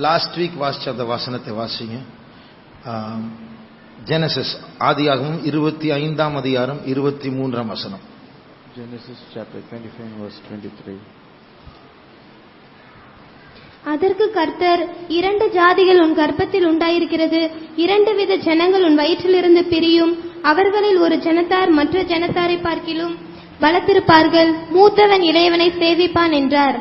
Last week வாசிச்ச அந்த வசனத்தை வாசிங்க. ஜெனசிஸ் ஆதியாகமம் 25ஆம் அதிகாரம் 23ஆம் வசனம். Genesis chapter 25 verse 23. அதற்கு கர்த்தர், 2 ஜாதிகள் உன் கர்ப்பத்தில் உண்டாயிருக்கிறது, 2 வித ஜனங்கள் உன் வயிற்றிலிருந்து பிரியும், அவர்களில் ஒரு ஜனத்தார் மற்ற ஜனத்தாரை பார்க்கிலும் பலத்திருப்பார்கள், மூத்தவன் இளையவனை சேவிப்பான் என்றார்.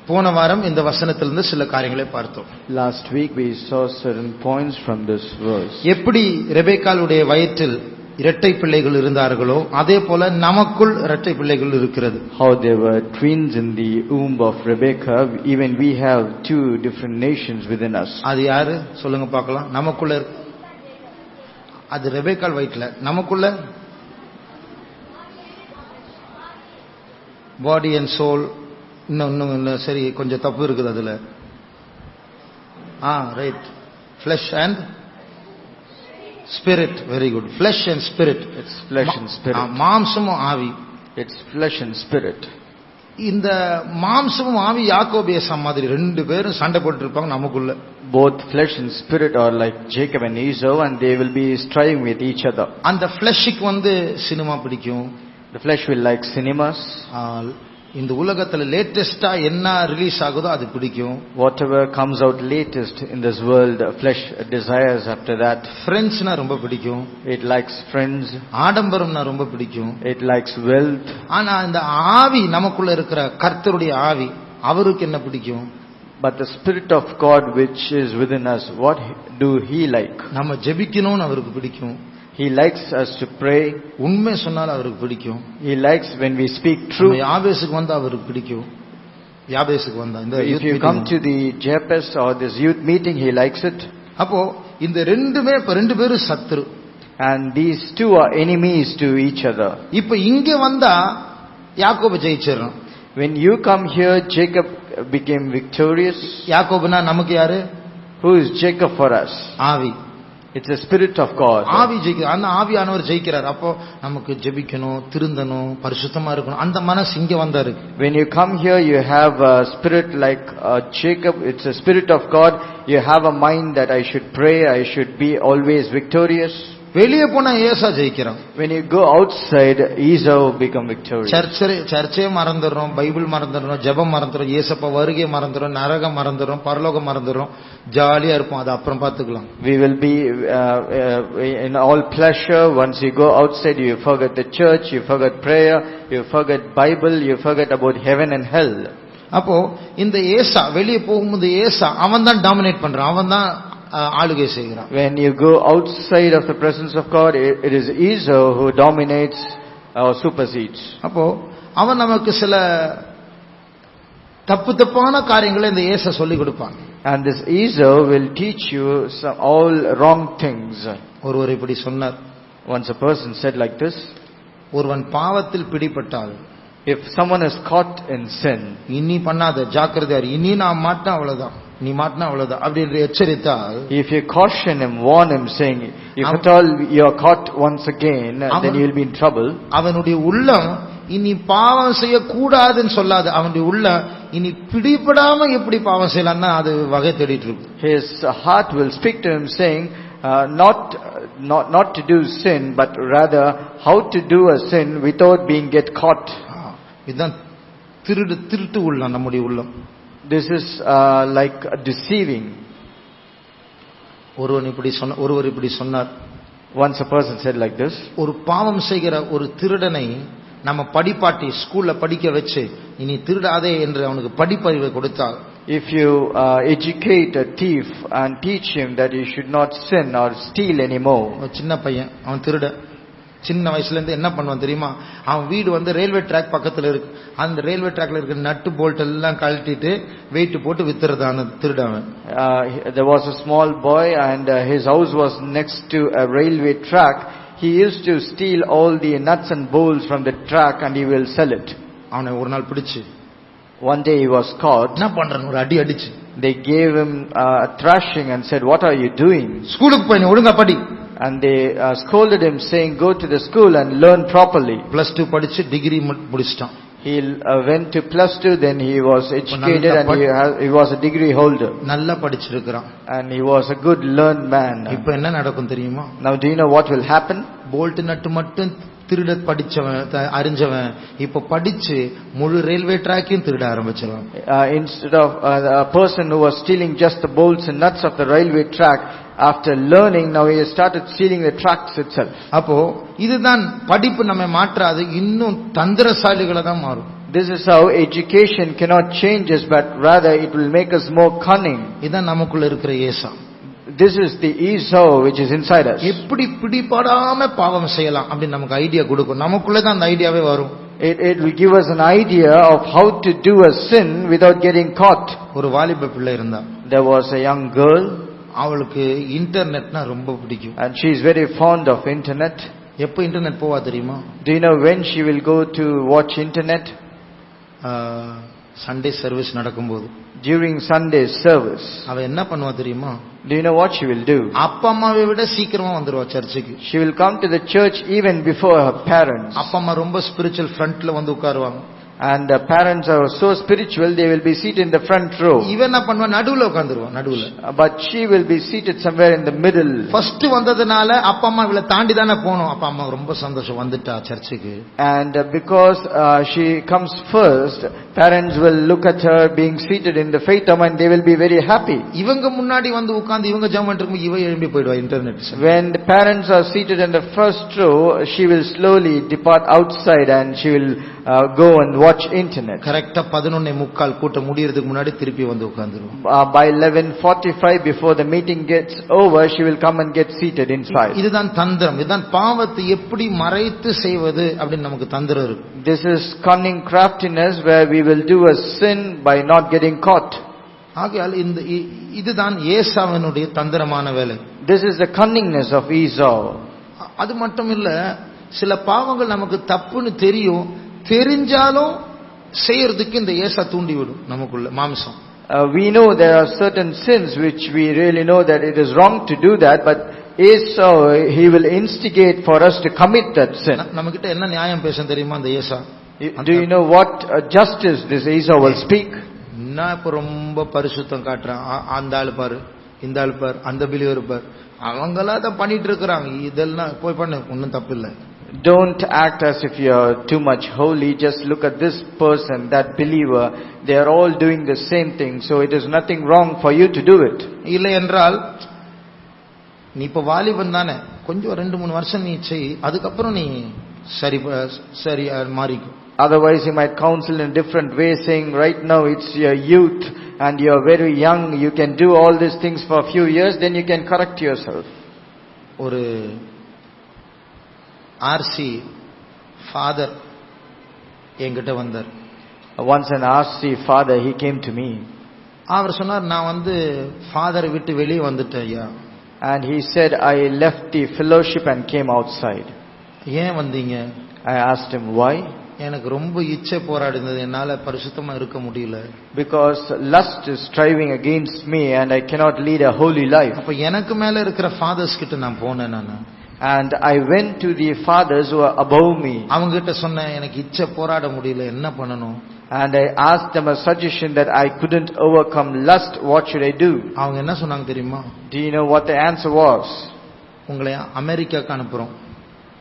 போன வாரம் இந்த வசனத்திலிருந்து சில காரியங்களை பார்த்தோம். Last week we saw certain points from this verse. எப்படி ரெபெக்காளுடைய வயிற்றில் இரட்டை பிள்ளைகள் இருந்தார்களோ அதே போல நமக்குள் இரட்டை பிள்ளைகள் இருக்கிறது. How there were twins in the womb of Rebekah, even we have 2 different nations within us. அது யாரு சொல்லுங்க பார்க்கலாம். நமக்குள்ள அது ரெபெக்காள் வயிற்றில, நமக்குள்ள பாடி அண்ட் சோல். இன்னும் சரி, கொஞ்சம் தப்பு இருக்குது அதுல. Right. Flush and spirit. Very good. Flush and spirit. It's flesh and spirit. மாம்சமும் ஆவி. It's flesh and spirit. இந்த மாம்சமும் ஆவி யாக்கோபு ஏசாம் மாதிரி 2 பேரும் சண்டை போட்டு இருப்பாங்க நமக்குள்ள. Both flesh and spirit are like Jacob and Esau, and they will be striving with each other. அந்த ஃப்ளஷ்க்கு சினிமா பிடிக்கும். The flesh will like cinemas. இந்த உலகத்துல லேட்டஸ்டா என்ன ரிலீஸ் ஆகுதோ அது பிடிக்கும். Whatever comes out latest in this world, flesh desires after that. ஃப்ரெண்ட்ஸ்னா ரொம்ப பிடிக்கும். It likes friends. ஆடம்பரம்னா ரொம்ப பிடிக்கும். It likes wealth. ஆனா இந்த ஆவி, நமக்குள்ள இருக்கிற கர்த்தருடைய ஆவி, அவருக்கு என்ன பிடிக்கும்? But the Spirit of God which is within us, what do He like? நம்ம ஜெபிக்கணும்னு அவருக்கு பிடிக்கும். He likes us to pray. உண்மை சொன்னால் அவருக்கு பிடிக்கும். He likes when we speak truth. யாபேசுக்கு வந்தா அவருக்கு பிடிக்கும். யாபேசுக்கு வந்தா இந்த if you come to the Jabez or this youth meeting, he likes it. அப்போ இந்த ரெண்டுமே இப்ப 2 பேரும் சத்துரு. And these 2 are enemies to each other. இப்ப இங்க வந்தா யாக்கோபு ஜெயிச்சிரணும். When you come here, Jacob became victorious. யாக்கோபுனா நமக்கு யாரு? Who is Jacob for us? ஆவி. It's the Spirit of God. ஆவி ஜெயிக்கிறார். அந்த ஆவியானவர் ஜெயிக்கிறார். அப்போ நமக்கு ஜெபிக்கணும், திருந்தணும், பரிசுத்தமா இருக்கணும், அந்த மனசு இங்க வந்தாரு. When you come here, you have a spirit like Jacob. It's a Spirit of God. You have a mind that I should pray, I should be always victorious. வெளியே போனா ஏசா ஜெயிக்கிறான். When you go outside, Esau become victorious. சர்ச்சே மறந்துறோம், Bible மறந்துறோம், ஜெபம் மறந்துறோம், இயேசப்பா வருகை மறந்துறோம், நரகம் மறந்துறோம், பரலோகம் மறந்துறோம், ஜாலியா இருப்போம். அது அப்புறம் பாத்துக்கலாம். We will be in all pleasure. Once you go outside, you forget the church, you forget prayer, you forget Bible, you forget about heaven and hell. அப்போ இந்த ஏசா வெளியே போகும்போது ஏசா அவன் தான் டாமினேட் பண்றான், அவன் தான் ஆளுகை செய்கிறான். When you go outside of the presence of God, it is Esau who dominates or supersedes. அப்போ அவன் நமக்கு சில தப்பான காரியங்களை இந்த ஏசா சொல்லி கொடுப்பான். And this Esau will teach you all wrong things. ஒருவர் இப்படி சொன்னார். Once a person said like this, ஒருவன் பாவத்தில் பிடிபட்டால், if someone is caught in sin, இனி பண்ணாத, ஜாக்கிரதையா இரு, இனி நான் மாட்டேன் அவ்வளவுதான், நீ மாட்டினா அவ்வளவுதான் அப்படி எச்சரித்தால், if you caution him, warn him, saying if at all you are caught once again, then you will be in trouble. அவனுடைய உள்ளம் இனி பாவம் செய்ய கூடாதுன்னு சொல்லாது. அவனுடைய உள்ளம் இனி பிடிபடாம எப்படி பாவம் செய்யலாம்னா அது வகை தேடிட்டு இருக்கு. His heart will speak to him saying not to do sin, but rather how to do a sin without being get caught. இதுதான் திருட்டு உள்ளம் நம்முடைய உள்ளம். This is like deceiving. ஒருவர் இப்படி சொன்னார். Once a person said like this, ஒரு பாவம் செய்கிற ஒரு திருடனை நம்ம படிப்பாட்டி ஸ்கூல்ல படிக்க வச்சு இனி திருடாதே என்று அவனுக்கு படிப்பறிவை கொடுத்தால், if you educate a thief and teach him that he should not sin or steal anymore. சின்ன பையன், அவன் திருட, சின்ன வயசுல இருந்து என்ன பண்ணுவான் தெரியுமா? அவன் வீடு ரயில்வே ட்ராக் பக்கத்துல இருக்கு. அந்த ரயில்வே ட்ராக்ல இருக்க நட்டு போல்ட் எல்லாம் கழட்டிட்டு வெயிட் போட்டு வித்துறதான திருடவன். There was a small boy and his house was next to a railway track. He used to steal all the nuts and bolts from the track and he will sell it. அவனை ஒரு நாள் பிடிச்சு, one day he was caught. என்ன பண்றான்? ஒரு அடி அடிச்சு. They gave him a thrashing and said, what are you doing? ஸ்கூலுக்கு போய் நீ ஒழுங்கா படி. And they scolded him saying, go to the school and learn properly. +2 படிச்சு டிகிரி முடிச்சிட்டான். He went to +2, then he was educated and he was a degree holder. நல்லா படிச்சிருக்கான். And he was a good learned man. இப்போ என்ன நடக்கும் தெரியுமா? Now do you know what will happen? Bolt nut மட்டும் திருட படிச்சவன் அறிஞ்சவன் இப்போ படிச்சு முழு ரயில்வே ட்ராக்கையும் திருட ஆரம்பிச்சவன். Instead of a person who was stealing just the bolts and nuts of the railway track, after learning, now he has started stealing the tracks itself. அப்போ இதுதான் படிப்பு நம்மை மாற்றாது, இன்னும் தந்திரசாலிகளா தான் மாறும். This is how education cannot change us, but rather it will make us more cunning. இதான் நமக்குள்ள இருக்கிற ஏசா. This is the Esau which is inside us. எப்படி பிடிபடாம பாவம் செய்யலாம் அப்படி நமக்கு ஐடியா கொடுக்கும். நமக்குள்ள தான் அந்த ஐடியாவே வரும். It will give us an idea of how to do a sin without getting caught. ஒரு வாலிப பிள்ளை இருந்தா. There was a young girl. அவளுக்கு இன்டர்நெட்னா ரொம்ப பிடிக்கும். And she is very fond of internet. எப்போ இன்டர்நெட் போவா தெரியுமா? Do you know when she will go to watch internet? Sunday service நடக்கும்போது. During Sunday service. அவ என்ன பண்ணுவா தெரியுமா? Do you know what she will do? அப்பா அம்மாவை விட சீக்கிரமா வந்துருவா சர்ச்சுக்கு. She will come to the church even before her parents. அப்பா அம்மா ரொம்ப ஸ்பிரிச்சுவல் ஃப்ரண்ட்ல வந்து உட்காருவாங்க. And the parents are so spiritual, they will be seated in the front row. இவன் என்ன பண்ணுவா? நடுவுல உட்கார்ந்துருவா. நடுவுல. But she will be seated somewhere in the middle. First வந்ததனால அப்பா அம்மா இவளை தாண்டி தானே போணும். அப்பா அம்மா ரொம்ப சந்தோஷம், வந்துட்டா சர்ச்சுக்கு. And because she comes first, parents will look at her being seated in the faith home and they will be very happy. இவங்க முன்னாடி வந்து உட்கார்ந்து இவங்க ஜெபம் பண்ணிட்டு இவ எழும்பி போய்டுவா internet. When the parents are seated in the first row, she will slowly depart outside and she will go and watch internet. கரெக்ட்டா 11:45 கூட்டம் முடியறதுக்கு முன்னாடி திருப்பி வந்து உட்கார்ந்துரும். By 11:45, before the meeting gets over, she will come and get seated inside. இதுதான் தந்திரம். இதுதான் பாவத்தை எப்படி மறைத்து செய்வது அப்படி நமக்கு தந்திரம் இருக்கு. This is cunning craftiness where we will do a sin by not getting caught. ஆகையால் இந்த இதுதான் ஏசாவினுடைய தந்திரமான வேலை. This is the cunningness of Esau. அது மட்டும் இல்ல, சில பாவங்கள் நமக்கு தப்புன்னு தெரியும், தெரிஞ்சாலும் செய்யறதுக்கு இந்த ஏசா தூண்டி விடும் நமக்குள்ள மாம்சம். We know there are certain sins which we really know that it is wrong to do that, but Esau, he will instigate for us to commit that sin. நமக்கிட்ட என்ன நியாயம் பேச தெரியுமா அந்த ஏசா? Do you know what justice this Esau will speak? நான் இப்ப ரொம்ப பரிசுத்தம் காட்டுறேன், அந்த ஆளு பாரு, இந்த ஆளு பாரு, அந்த பிலிவர் பாரு, அவங்களா தான் பண்ணிட்டு இருக்கிறாங்க, இதெல்லாம் போய் பண்ணு, ஒன்னும் தப்பு இல்லை. Don't act as if you are too much holy. Just look at this person, that believer. They are all doing the same thing, so it is nothing wrong for you to do it. இல்லை என்றால் நீ இப்ப வாலிபன் தானே, கொஞ்சம் 2-3 வருஷம் நீ செய், அதுக்கப்புறம் நீ சரி மாறிக்கும். Otherwise he might counsel in different ways, saying right now it's your youth and you are very young, you can do all these things for a few years, then you can correct yourself. ஒரு RC father என்கிட்ட வந்தார். Once an RC father, he came to me. அவர் சொன்னார், நான் வந்து ஃபாதரை விட்டு வெளியே வந்துட்டேன் ஐயா. And he said, I left the fellowship and came outside. ஏன் வந்தீங்க? I asked him why. எனக்கு ரொம்ப இச்சை போராடுனது, என்னால பரிசுத்தமா இருக்க முடியல. Because lust is striving against me and I cannot lead a holy life. அப்ப எனக்கு மேல இருக்கிற ஃபாதர்ஸ் கிட்ட நான் போனேன். நான் And I went to the fathers who are above me. அவங்க கிட்ட சொன்னேன், எனக்கு இச்சை போராட முடியல, என்ன பண்ணணும்? And I asked them a suggestion that I couldn't overcome lust, what should I do? அவங்க என்ன சொன்னாங்க தெரியுமா? Do you know what the answer was? உங்களை அமெரிக்காக்கு அனுப்புறோம்.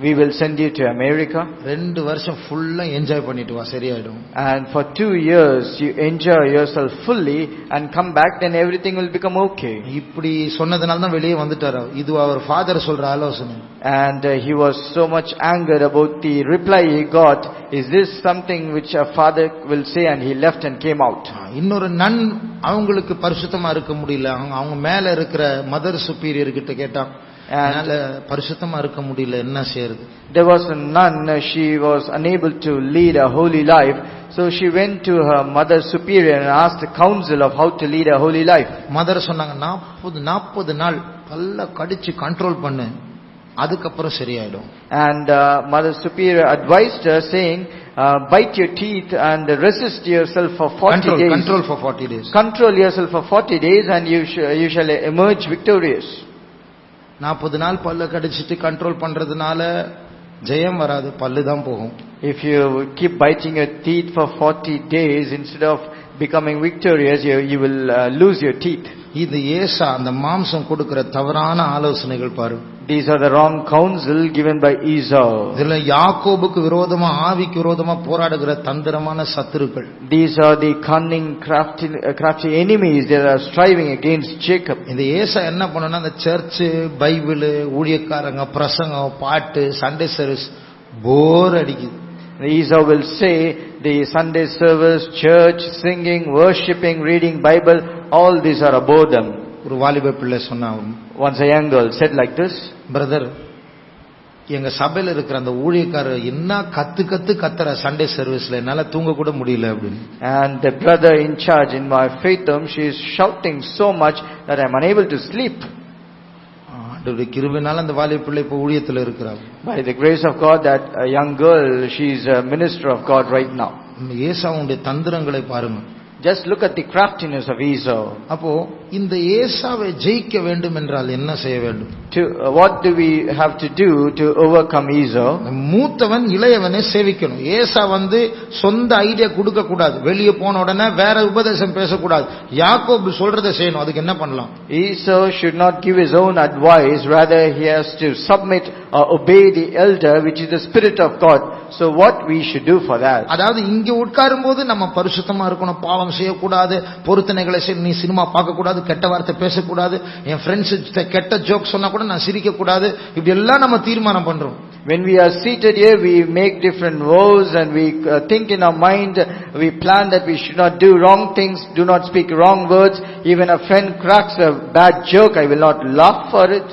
We will send you to America. 2 வருஷம் ஃபுல்லா என்ஜாய் பண்ணிட்டு வா, சரியாயிடும். And for 2 years you enjoy yourself fully and come back, then everything will become okay. இப்படி சொன்னதனால தான் வெளியே வந்துட்டாரு. இது அவர் ஃபாதர் சொல்ற ஆலோசனை. And he was so much angered about the reply he got. Is this something which a father will say? And he left and came out. இன்னொரு நன் அவங்களுக்கு பரிசுத்தமா இருக்க முடியல, அவங்க மேல இருக்கிற மதர் சுப்பீரியர் கிட்ட கேட்டான், அதனால பரிசுத்தமா இருக்க முடியல, என்ன செய்யறது? There was a nun, she was unable to lead a holy life, so she went to her mother superior and asked the counsel of how to lead a holy life. Mother சொன்னாங்க, 40 நாள் நல்லா கடிச்சு control பண்ணு, அதுக்கப்புறம் சரியாயிடும். And mother superior advised her, saying, bite your teeth and resist yourself for 40 days. Control for 40 days. Control yourself for 40 days and you shall emerge victorious. 40 நாள் பல்ல கடிச்சிட்டு கண்ட்ரோல் பண்றதுனால ஜெயம் வராது, பல்லு தான் போகும். If you keep biting your teeth for 40 days, instead of becoming victorious, you will lose your teeth. இது ஏசா அந்த மாம்சம் கொடுக்கிற தவறான ஆலோசனைகள் பாரு. These are the wrong counsel given by Esau. இதுல யாக்கோபுக்கு விரோதமா ஆவிக்கு விரோதமா போராடுகிற தந்திரமான சத்துருக்கள். These are the cunning, crafty enemies that are striving against Jacob. இந்த ஏசா என்ன பண்ணனா, அந்த சர்ச், பைபிள், ஊழியக்காரங்க, பிரசங்கம், பாட்டு, சண்டே சர்வீஸ் போர் அடிக்குது. Esau will say the Sunday service, church, singing, worshipping, reading Bible, all these are a boredom. ஒரு வாலிப பிள்ளை சொன்னா, Once a young girl said like this, brother, எங்க சபையில இருக்கிற அந்த ஊழியக்காரர் என்ன கத்துற சண்டே சர்வீஸ்ல என்னால தூங்க கூட முடியல அப்படின்னு. And the brother in charge in my faith home, she is shouting so much that I am unable to sleep. ஆண்டவருடைய கிருபையினால அந்த வாலிப பிள்ளை இப்ப ஊழியத்துல இருக்கிறார். By the grace of God, that a young girl, she is a minister of God right now. ஏசாவுடைய தந்திரங்களை பாருங்க. Just look at the craftiness of Esau. அப்போ இந்த ஏசாவை ஜெயிக்க வேண்டும் என்றால் என்ன செய்ய வேண்டும்? What do we have to do to overcome Esau? மூத்தவன் இளையவனை சேவிக்கணும். ஏசா சொந்த ஐடியா கொடுக்க கூடாது. வெளியே போன உடனே வேற உபதேசம் பேசக்கூடாது. யாக்கோபு சொல்றதை செய்யணும். அதுக்கு என்ன பண்ணலாம்? Esau should not give his own advice, rather he has to submit or obey the elder, which is the spirit of God. So what we should do for that? அதாவது இங்க உட்காரும் போது நம்ம பரிசுத்தமா இருக்கணும், பாவம் செய்யக்கூடாது, பொருத்தனைகளை நீ சினிமா பார்க்க கூடாது, கெட்ட வார்த்தை பேசக்கூடாது, என் ஃப்ரெண்ட்ஸ் கெட்ட ஜோக் சொன்னா கூட நான் சிரிக்க கூடாது, இப்படி எல்லாம் நம்ம தீர்மானம் பண்றோம். When we are seated here, we make different vows and we think in our mind, we plan that we should not do wrong things, do not speak wrong words. Even a friend cracks a bad joke, I will not laugh for it.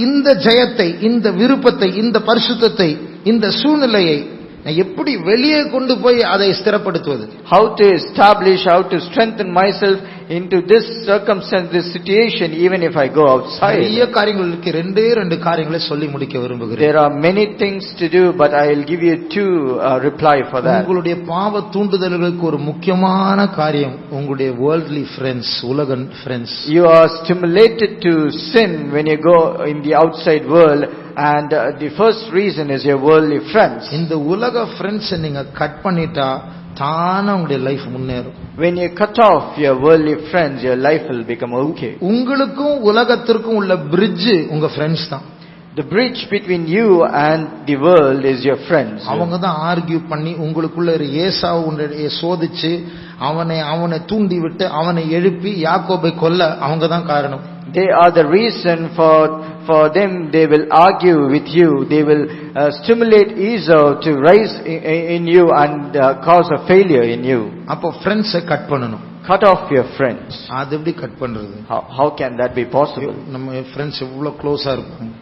இந்த ஜெயத்தை, இந்த விருப்பத்தை, இந்த பரிசுத்தத்தை, இந்த சூழ்நிலையை எப்படி வெளியே கொண்டு போய் அதை ஸ்திரப்படுத்துவது? How to establish, how to strengthen myself into this circumstance, this situation, even if I go outside. நிறைய காரியங்கள் இருக்கு. ரெண்டு காரியங்களை சொல்லி முடிக்க விரும்புகிறேன். There are many things to do, but I will give you two reply for that. உங்களுடைய பாவ தூண்டுதல்களுக்கு ஒரு முக்கியமான காரியம் உங்களுடைய worldly friends, உலக friends. You are stimulated to sin when you go in the outside world, and the first reason is your worldly friends. இந்த உலக friends நீங்க கட் பண்ணிட்டா தானா உங்களுடைய லைஃப் முன்னேறும். When you cut off your worldly friends, your life will become okay. உங்களுக்கும் உலகத்திற்கும் உள்ள bridge உங்க friends தான். The bridge between you and the world is your friends. அவங்க தான் ஆர்கியூ பண்ணி உங்களுக்குள்ள ஏசாவை சோதிச்சு அவனை தூண்டி விட்டு அவனை எழுப்பி யாக்கோபை கொல்ல அவங்க தான் காரணம். They are the reason for them. They will argue with you. They will stimulate Esau to rise in you and cause a failure in you. அப்போ friends கட் பண்ணணும். Cut off your friends. அது எப்படி cut பண்றது? How can that be possible? நம்ம friends எவ்வளவு க்ளோஸா இருப்பாங்க.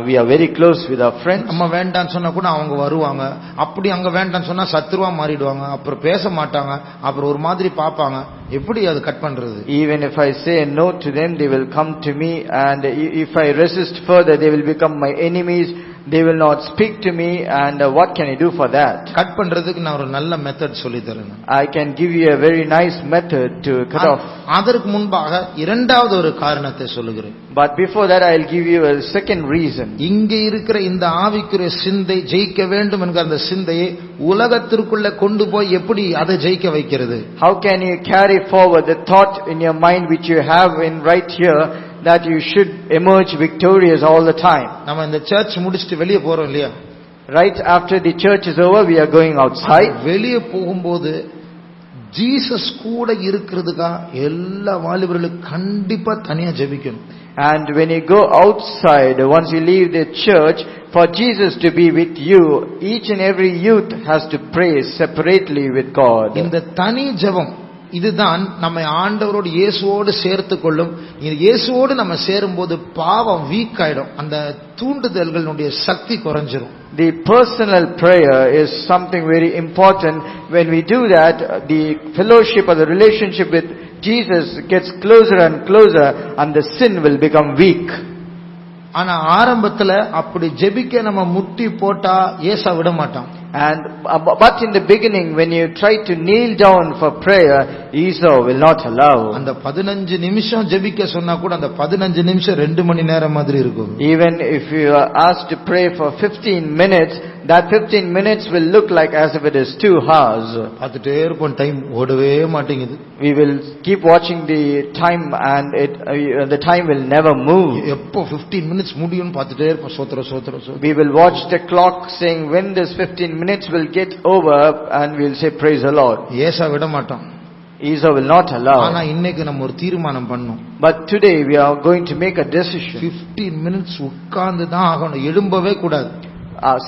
We are very close with our friends. நம்ம வேண்டாம்னு சொன்னா கூட அவங்க வருவாங்க. அப்படி அங்க வேண்டாம்னு சொன்னா சத்துருவா மாறிடுவாங்க. அப்புறம் பேச மாட்டாங்க. அப்புறம் ஒரு மாதிரி பாப்பாங்க. எப்படி அது கட் பண்றது? Even if I say no to them, they will come to me, and if I resist further, they will become my enemies. They will not speak to me, and what can I do for that? Cut பண்றதுக்கு நான் ஒரு நல்ல method சொல்லி தரேன். I can give you a very nice method to cut off. அதற்கு முன்பாக இரண்டாவது ஒரு காரணத்தை சொல்லுகிறேன். But before that, I will give you a second reason. இங்க இருக்கிற இந்த ஆவிக்குரிய சிந்தை ஜெயிக்க வேண்டும் என்கிற அந்த சிந்தையை உலகத்திற்குள்ள கொண்டு போய் எப்படி அதை ஜெயிக்க வைக்கிறது? How can you carry forward the thought in your mind which you have in right here, that you should emerge victorious all the time? நம்ம இந்த சர்ச் முடிச்சிட்டு வெளியே போறோம் இல்லையா? Right after the church is over, we are going outside. வெளியே போகும்போது Jesus கூட இருக்கிறதுக்கா எல்லா வாலிபர்களும் கண்டிப்பா தனியா ஜெபிக்கணும். And when you go outside, once you leave the church, for Jesus to be with you, each and every youth has to pray separately with God. இந்த தனி ஜெபம் இதுதான் நம்ம ஆண்டவரோடு இயேசுவோடு சேர்த்து கொள்ளும். இயேசுவோடு நம்ம சேரும்போது பாவம் வீக் ஆயிடும். அந்த தூண்டுதல்களுடைய சக்தி குறைஞ்சிரும். The personal prayer is something very important. When we do that, the fellowship or the relationship with Jesus gets closer and closer, and the sin will become weak. ஆனா ஆரம்பத்துல அப்படி ஜெபிக்க நம்ம முட்டி போட்டா ஏசா விட மாட்டான். But in the beginning, when you try to kneel down for prayer, Esau will not allow. அந்த 15 நிமிஷம் ஜெபிக்க சொன்னா கூட அந்த 15 நிமிஷம் 2 மணி நேரம் மாதிரி இருக்கும். Even if you are asked to pray for 15 minutes, that 15 minutes will look like as if it is 2 hours. பார்த்துட்டே இருப்போம், டைம் ஓடவே மாட்டேங்குது. We will keep watching the time and the time will never move. எப்போ 15 minutes முடியும்னு பார்த்துட்டே இருப்போம். சோத்ர சோத்ர சோத்ர. We will watch the clock saying when this 15 minutes will get over, and we will say praise the Lord. ஏசா விட மாட்டான். Esau will not allow. ஆனா இன்னைக்கு நம்ம ஒரு தீர்மானம் பண்ணோம். But today we are going to make a decision. 15 minutes உட்கார்ந்து தான் ஆகணும், எழும்பவே கூடாது.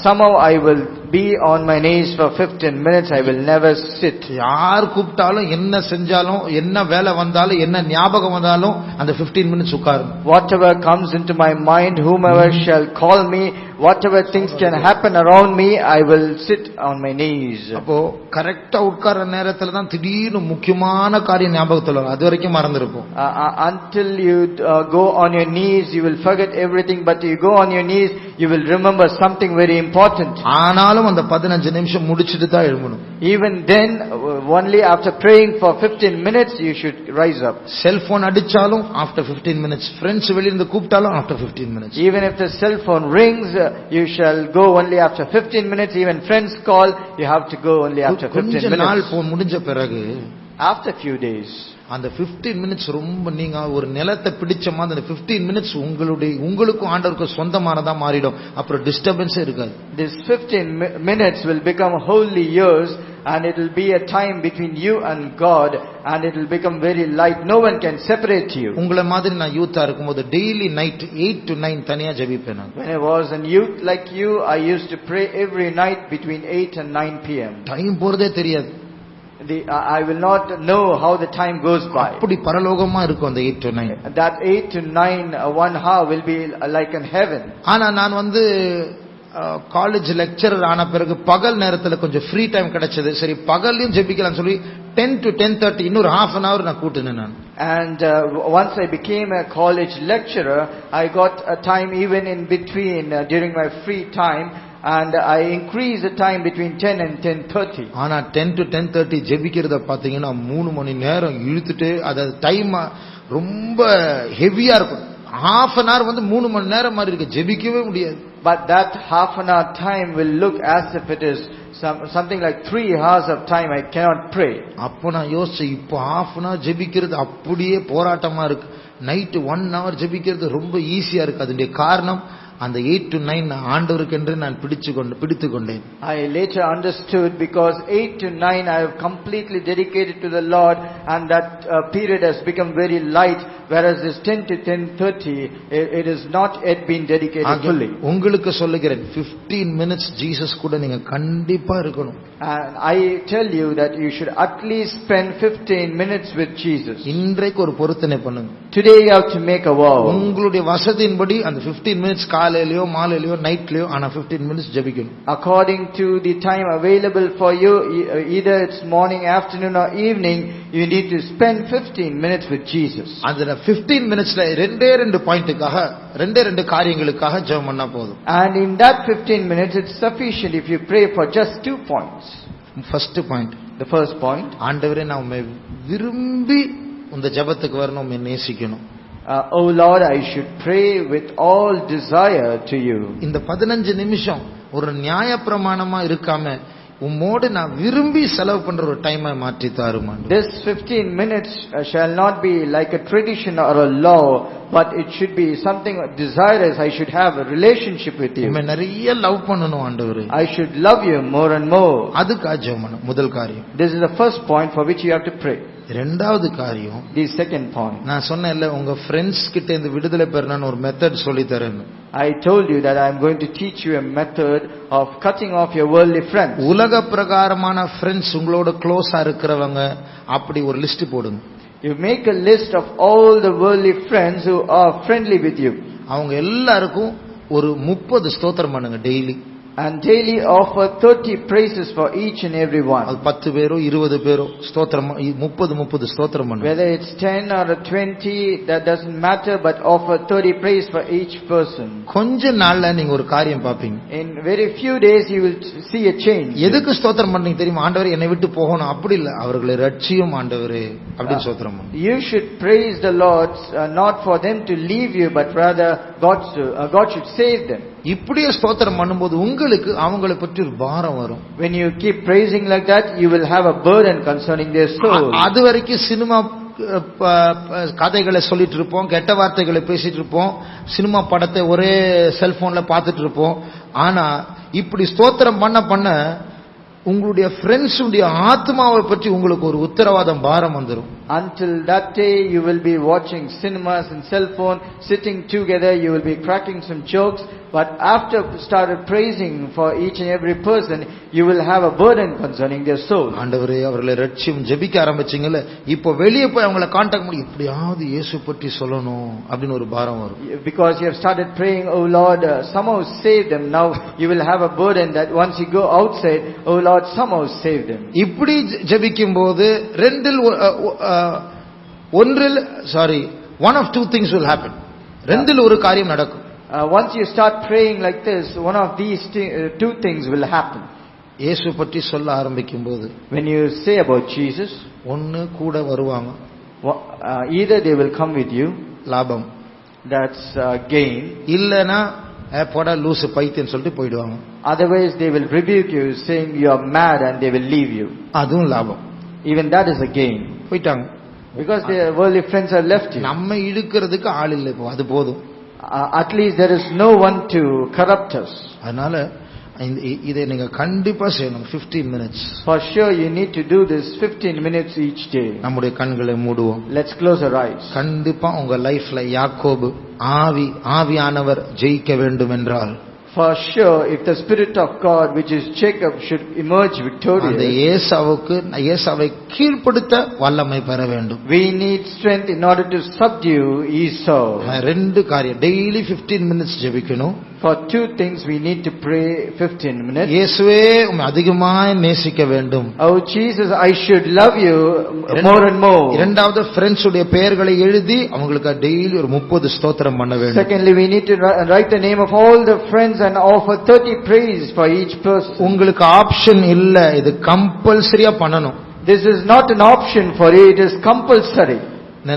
Somehow I will be on my knees for 15 minutes. I will never sit. யார் கூப்பிட்டாலும் என்ன செஞ்சாலும் என்ன வேலை வந்தாலும் என்ன ஞாபகம் வந்தாலும் அந்த 15 minutes உட்காரு. Whatever comes into my mind, whomever shall call me, whatever things can happen around me, I will sit on my knees. அப்போ கரெக்ட்டா உட்கார்ற நேரத்துல தான் திடீர்னு முக்கியமான காரியம் ஞாபகத்துல வரும். அது வரைக்கும் மறந்துருப்போம். Until you go on your knees, you will forget everything, but you go on your knees, you will remember something very important. ஆனாலும் அந்த 15 நிமிஷம் முடிச்சிட்டு தான் எழும்பணும். Even then, only after praying for 15 minutes, you should rise up. Cellphone அடிச்சாலும் after 15 minutes, friends வெளிய இருந்து கூப்பிட்டாலும் after 15 minutes. Even if the cell phone rings, you shall go only after 15 minutes. Even friends call, you have to go only after 15 கொஞ்ச நாள் minutes. முடிஞ்ச பிறகு After few days, அந்த 15 minutes ரொம்ப நீங்க ஒரு நிலத்தை பிடிச்ச மாதிரி அந்த 15 minutes உங்களுக்கும் ஆண்டவருக்கும் சொந்தமானதா மாறிடும். அப்புறம் டிஸ்டர்பன்ஸே இருக்காது. this 15 minutes will become wholly yours, and it will be a time between you and God, and it will become very light. No one can separate you. உங்களை மாதிரி நான் யூத்தா இருக்கும்போது டெய்லி நைட் 8 to 9 தனியா ஜெபிப்பேன் நான். When I was a youth like you, I used to pray every night between 8 and 9 p.m. Time போறதே தெரியாது. I will not know how the time goes by. அப்படி பரலோகமா இருக்கும் அந்த 8 to 9. That 8 to 9 1 hour will be like in heaven. ஆனா நான் college lecturer ஆன பிறகு பகல் நேரத்துல கொஞ்சம் ஃப்ரீ டைம் கிடைச்சது. சரி பகல்லையும் ஜெபிக்கலாம் சொல்லி 10 to 10:30 இன்னொரு half an hour நான் கூட்டினேன் நான். And once I became a college lecturer, I got a time even in between during my free time, and I increased the time between 10 and 10:30. ஆனா 10 to 10:30 ஜெபிக்கிறத பாத்தீங்கன்னா 3 மணி நேரம் இழுத்துட்டு அது டைம் ரொம்ப ஹெவியா இருக்கும். half an hour 3 மணி நேரம் மாதிரி இருக்கு, ஜெபிக்கவே முடியாது. But that half an hour time will look as if it is something like 3 hours of time I cannot pray. அப்போ நான் யோசிச்சேன், இப்போ half an hour ஜெபிக்கிறது அப்படியே போராட்டமா இருக்கு, நைட் 1 hour ஜெபிக்கிறது ரொம்ப ஈஸியா இருக்கு. அதனுடைய காரணம் அந்த 8 to 9 ஆண்டவருக்கென்று நான் பிடித்து கொண்டேன். I later understood, because 8 to 9 I have completely dedicated to the Lord, and that period has become very light, whereas this 10 to 10:30 it is not yet been dedicated fully. உங்களுக்கு சொல்லுகிறேன், 15 minutes ஜீசஸ் கூட நீங்க கண்டிப்பா இருக்கணும். And I tell you that you should at least spend 15 minutes with Jesus. இன்றைக்கு ஒரு பொருத்தனை பண்ணுங்க. Today you have to make a vow. உங்களுடைய வசதியின்படி அந்த 15 minutes காலையிலயோ மாலையிலயோ நைட்லயோ ஆனா 15 minutes ஜெபிக்கணும். According to the time available for you, either it's morning, afternoon or evening, you need to spend 15 minutes with Jesus. அதுல 15 minutesல ரெண்டு பாயிண்ட்காக ரெண்டு காரியங்களுக்காக ஜெபம் பண்ணா போதும். And in that 15 minutes it's sufficient if you pray for just 2 points. First point, the first point, ஆண்டவரே நான் உம்மை விரும்பி இந்த ஜெபத்துக்கு வரணும், உம்மை நேசிக்கணும். Oh Lord, I should pray with all desire to you. இந்த 15 நிமிஷம் ஒரு நியாயப்பிரமாணமா இருக்காம உம்மோடு நான் விரும்பி செலவு பண்ற ஒரு டைமை மாற்றி தாருமா. This 15 minutes shall not be like a tradition or a law, but it should be something desirous. I should have a relationship with you. உம்மை நிறைய லவ் பண்ணணும் ஆண்டவரே. I should love you more and more. அதுக்கு ஜெபம் பண்ணணும். முதல் காரியம். This is the first point for which you have to pray. இரண்டாவது காரியம், the second point, நான் சொன்னேன்ல உங்க ஃப்ரெண்ட்ஸ் கிட்ட இந்த விடுதலை பெறணும் ஒரு மெத்தட் சொல்லி தரேன். I told you that I am going to teach you a method of cutting off your worldly friends. உலக பிரகாரமான ஃப்ரெண்ட்ஸ் உங்களோட க்ளோஸா இருக்கிறவங்க அப்படி ஒரு லிஸ்ட் போடுங்க. You make a list of all the worldly friends who are friendly with you. அவங்க எல்லாருக்கும் ஒரு 30 ஸ்தோத்திரம் பண்ணுங்க daily. and daily offer 30 praises for each and every one. அது 10 பேரோ 20 பேரோ ஸ்தோத்திரம் 30 ஸ்தோத்திரம் பண்ணுங்க. Whether it's 10 or 20, that doesn't matter, but offer 30 praise for each person. கொஞ்ச நாள்ல நீங்க ஒரு காரியம் பாப்பீங்க. In very few days you will see a change. எதுக்கு ஸ்தோத்திரம் பண்ணீங்க தெரியுமா? ஆண்டவரே என்னை விட்டு போகணும் அப்படி இல்ல, அவர்களை ரட்சியும் ஆண்டவரே அப்படி ஸ்தோத்திரம் பண்ணுங்க. You should praise the Lord, not for them to leave you, but rather God should save them. இப்படியே ஸ்தோத்திரம் பண்ணும்போது உங்களுக்கு அவங்களை பற்றி ஒரு பாரம் வரும். When you keep praising like that, you will have a burden concerning their soul. அது வரைக்கும் சினிமா கதைகளை சொல்லிட்டு இருப்போம், கெட்ட வார்த்தைகளை பேசிட்டு இருப்போம், சினிமா படத்தை ஒரே செல்போன்ல பார்த்துட்டு இருப்போம். ஆனா இப்படி ஸ்தோத்திரம் பண்ண உங்களுடைய ஃப்ரெண்ட்ஸ் உடைய ஆத்மாவை பற்றி உங்களுக்கு ஒரு உத்தரவாதம் பாரம் வந்துரும். Until that day you will be watching cinemas and cell phone, sitting together, you will be cracking some jokes, but after started praising for each and every person, you will have a burden concerning their soul. ஆண்டவரே அவர்களை ரட்சியும் ஜெபிக்க ஆரம்பிச்சீங்கல, இப்போ வெளியே போய் அவங்களை contact பண்ணி எப்படியாவது இயேசு பற்றி சொல்லணும் அப்படின ஒரு பாரம் வரும். Because you have started praying, oh Lord, somehow save them. Now you will have a burden that once you go outside, oh Lord, somehow save them. இப்படி ஜெபிக்கும்போது one of two things will happen. ரெண்டில் ஒரு காரியம் நடக்கும். Once you start praying like this, one of these two things will happen. இயேசு பற்றி சொல்ல ஆரம்பிக்கும்போது, when you say about Jesus, ஒன்னு கூட வருவாங்க, either they will come with you, லாபம், that's gain, இல்லனா போடா லூசு பைத்தியம் சொல்லிட்டு போய்டுவாங்க. Otherwise they will rebuke you saying you are mad and they will leave you. அதுவும் லாபம். Even that is a gain. போய்ட்டாங்க. Because their worldly friends have left you. நம்ம இழுக்கிறதுக்கு ஆள் இல்லை, இப்போ அது போதும். At least there is no one to corrupt us. அதனால இதை நீங்க கண்டிப்பா செய்யணும். 15 minutes. For sure you need to do this 15 minutes each day. நம்முடைய கண்களை மூடுவோம். Let's close our eyes. கண்டிப்பா உங்க லைஃப்ல யாக்கோபு ஆவியானவர் ஜெயிக்க வேண்டும் என்றால், for sure if the spirit of God which is Jacob should emerge victorious, அந்த ஏசாவை கீழ்ப்படுத்த வல்லமை பெற வேண்டும். we need strength in order to subdue Esau. ரெண்டு காரியம், டெய்லி 15 minutes ஜெபிக்கணும். For two things we need to pray 15 minutes. இயேசுவே உம்மை அதிகமாய் நேசிக்க வேண்டும். Oh Jesus, I should love you more and more. இரண்டாவது ஃப்ரெண்ட்ஸ் உடைய பெயர்களை எழுதி அவங்களுக்கு டெய்லி ஒரு 30 ஸ்தோத்திரம் பண்ண வேண்டும். Secondly, we need to write the name of all the friends and offer 30 praise for each person. உங்களுக்கு ஆப்ஷன் இல்ல, இது கம்பல்சரியா பண்ணணும். This is not an option for you, it is compulsory.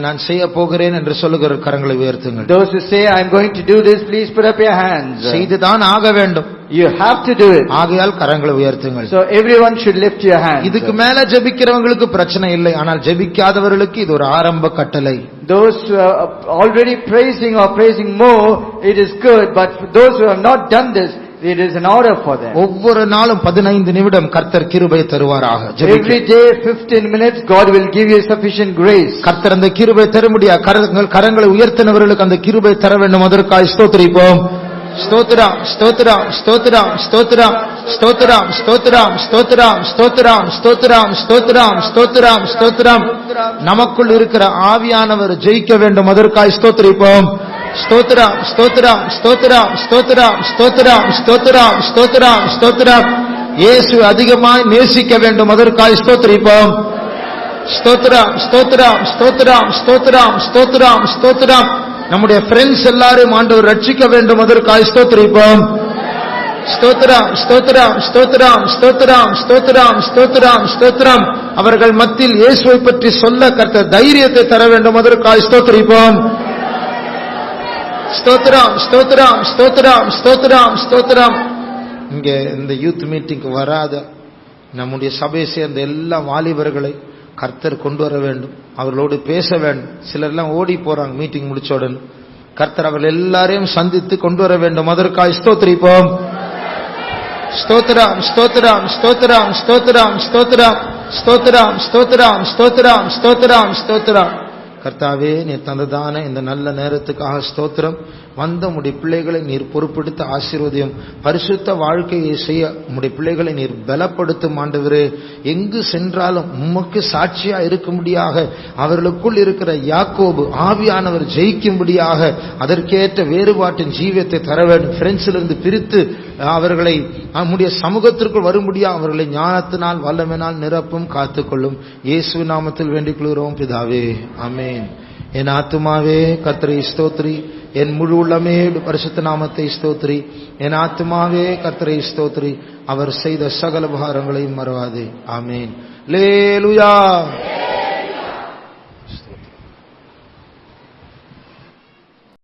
நான் செய்ய போகிறேன் என்று சொல்லுகிற கரங்களை உயர்த்துங்கள். Those who say I am going to do this, please put up your hands. செய்துதான் ஆக வேண்டும். You have to do it. ஆகையால் கரங்களை உயர்த்துங்கள். So everyone should lift your hands. இதுக்கு மேல ஜெபிக்கிறவங்களுக்கு பிரச்சனை இல்லை, ஆனால் ஜெபிக்காதவர்களுக்கு இது ஒரு ஆரம்ப கட்டளை. Those who are already praising or praising more, it is good, but for those who have not done this, it is an order for them. ஒவ்வொரு நாளும் 15 நிமிடம் கர்த்தர் கிருபை தருவாராக. Every day 15 minutes God will give you sufficient grace. கர்த்தர் அந்த கிருபை தர முடியா, கரங்களை உயர்த்தினவர்களுக்கு அந்த கிருபை தர வேண்டும். அதற்காக ஸ்தோத்திரிப்போம். ஸ்தோத்திரம் ஸ்தோத்திரம் ஸ்தோத்திரம் ஸ்தோத்திரம் ஸ்தோத்திரம் ஸ்தோத்திரம் ஸ்தோத்திரம் ஸ்தோத்திரம் ஸ்தோத்திரம் ஸ்தோத்திரம் ஸ்தோத்திரம் ஸ்தோத்திரம். நமக்குள் இருக்கிற ஆவியானவர் ஜெயிக்க வேண்டும். அதற்காக ஸ்தோத்திரிப்போம். ஸ்தோத்திரம் ஸ்தோத்திரம் ஸ்தோத்திரம் ஸ்தோத்திரம் ஸ்தோத்திரம் ஸ்தோத்திரம் ஸ்தோத்திரம் ஸ்தோத்திரம். இயேசு அதிகமாய் நேசிக்க வேண்டும். அதற்காக ஸ்தோத்திரிப்போம். ஸ்தோத்திரம் ஸ்தோத்திரம் ஸ்தோத்திரம் ஸ்தோத்திரம் ஸ்தோத்திரம் ஸ்தோத்திரம். நம்முடைய ஃப்ரெண்ட்ஸ் எல்லாரும் ஆண்டவர் ரட்சிக்க வேண்டும். அதற்காக ஸ்தோத்திரிப்போம். ஸ்தோத்திரம் ஸ்தோத்திரம் ஸ்தோத்திரம் ஸ்தோத்திரம் ஸ்தோத்திரம் ஸ்தோத்திரம் ஸ்தோத்திரம். அவர்கள் மத்தியில் இயேசுவை பற்றி சொல்ல கர்த்தர் தைரியத்தை தர வேண்டும். அதற்காக ஸ்தோத்திரிப்போம். ஸ்தோத்திரம் ஸ்தோத்திரம் ஸ்தோத்திரம் ஸ்தோத்திரம் ஸ்தோத்திரம். இங்க இந்த யூத் மீட்டிங்க்கு வராத நம்முடைய சபையை சேர்ந்த எல்லா வாலிபர்களை கர்த்தர் கொண்டு வர வேண்டும். அவர்களோடு பேச வேண்டும். சிலர் எல்லாம் ஓடி போறாங்க மீட்டிங் முடிச்ச உடனே. கர்த்தர் அவர்கள் எல்லாரையும் சந்தித்து கொண்டு வர வேண்டும். அதற்காக ஸ்தோத்திரிப்போம். ஸ்தோத்திரம் ஸ்தோத்திரம் ஸ்தோத்திரம் ஸ்தோத்திரம் ஸ்தோத்திரம் ஸ்தோத்திரம் ஸ்தோத்திரம் ஸ்தோத்திரம் ஸ்தோத்திரம் ஸ்தோத்திரம். கர்த்தாவே, நீ தந்ததான இந்த நல்ல நேரத்துக்காக ஸ்தோத்திரம். வந்த உம்முடைய பிள்ளைகளை நீர் பொறுப்படுத்த ஆசீர்வதியும். பரிசுத்த வாழ்க்கையை செய்ய உம்முடைய பிள்ளைகளை நீர் பலப்படுத்தும் ஆண்டவரே. எங்கு சென்றாலும் உமக்கு சாட்சியா இருக்கும்படியாக அவர்களுக்குள் இருக்கிற யாக்கோபு ஆவியானவர் ஜெயிக்கும்படியாக அதற்கேற்ற வேறுபாட்டின் ஜீவியத்தை தர வேண்டும். பிரெஞ்சிலிருந்து பிரித்து அவர்களை நம்முடைய சமூகத்திற்குள் வரும்படியாக அவர்களை ஞானத்தினால் வல்லமையினால் நிரப்பும், காத்துக்கொள்ளும். இயேசு நாமத்தில் வேண்டிக் கொள்கிறோம் பிதாவே, ஆமென். என் ஆத்துமாவே கர்த்தரை ஸ்தோத்திரி, என் முழு உள்ளமே பரிசுத்த நாமத்தை ஸ்தோத்திரி. என் ஆத்துமாவே கர்த்தரை ஸ்தோத்திரி, அவர் செய்த சகல உபகாரங்களையும் மறவாதே. ஆமென். அல்லேலூயா.